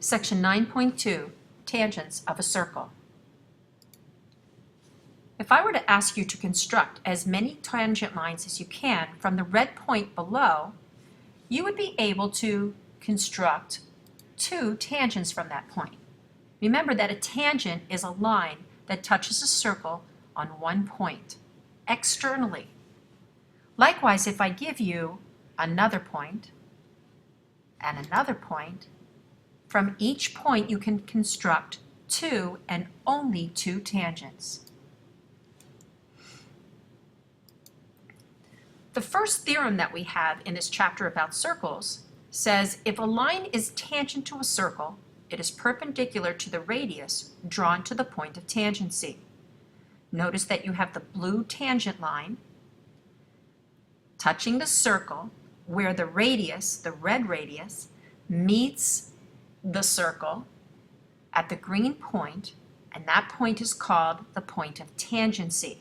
Section 9.2, Tangents of a Circle. If I were to ask you to construct as many tangent lines as you can from the red point below, you would be able to construct 2 tangents from that point. Remember that a tangent is a line that touches a circle on one point, externally. Likewise, if I give you another point and another point, from each point you can construct 2 and only 2 tangents. The first theorem that we have in this chapter about circles says if a line is tangent to a circle, it is perpendicular to the radius drawn to the point of tangency. Notice that you have the blue tangent line touching the circle where the radius, the red radius, meets the circle at the green point, and that point is called the point of tangency.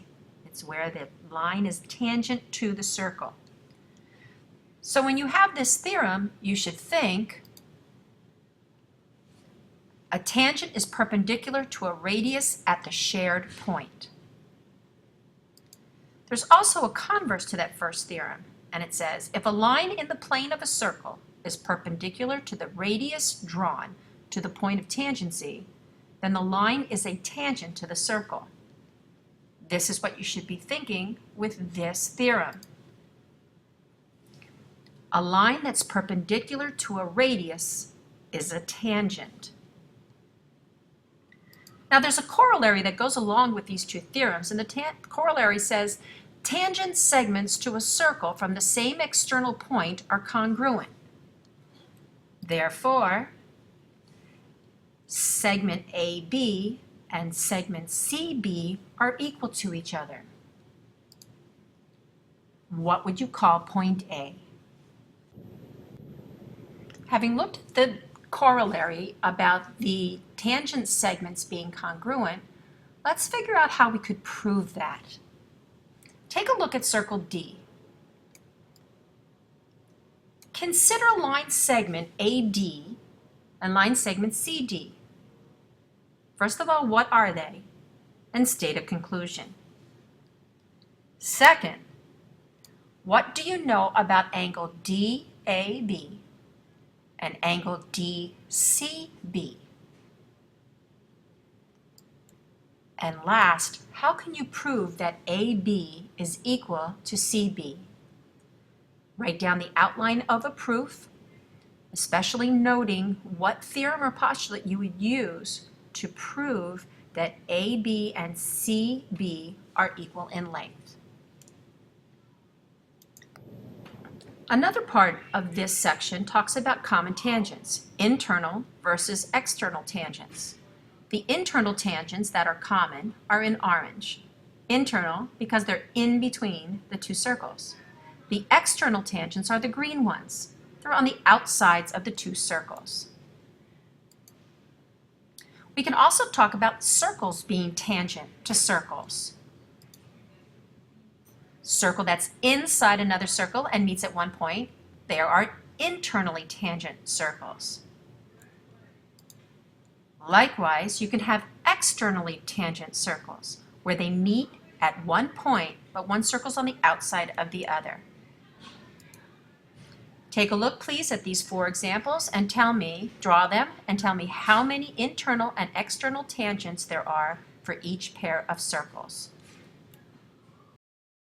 It's where the line is tangent to the circle. So when you have this theorem, you should think a tangent is perpendicular to a radius at the shared point. There's also a converse to that first theorem, and it says if a line in the plane of a circle is perpendicular to the radius drawn to the point of tangency, then the line is a tangent to the circle. This is what you should be thinking with this theorem. A line that's perpendicular to a radius is a tangent. Now there's a corollary that goes along with these two theorems, and the corollary says tangent segments to a circle from the same external point are congruent. Therefore, segment AB and segment CB are equal to each other. What would you call point A? Having looked at the corollary about the tangent segments being congruent, let's figure out how we could prove that. Take a look at circle D. Consider line segment AD and line segment CD. First of all, what are they? And state a conclusion. Second, what do you know about angle DAB and angle DCB? And last, how can you prove that AB is equal to CB? Write down the outline of a proof, especially noting what theorem or postulate you would use to prove that AB and CB are equal in length. Another part of this section talks about common tangents, internal versus external tangents. The internal tangents that are common are in orange. Internal because they're in between the two circles. The external tangents are the green ones. They're on the outsides of the two circles. We can also talk about circles being tangent to circles. Circle that's inside another circle and meets at one point, there are internally tangent circles. Likewise, you can have externally tangent circles where they meet at one point, but one circle's on the outside of the other. Take a look, please, at these 4 examples and draw them and tell me how many internal and external tangents there are for each pair of circles.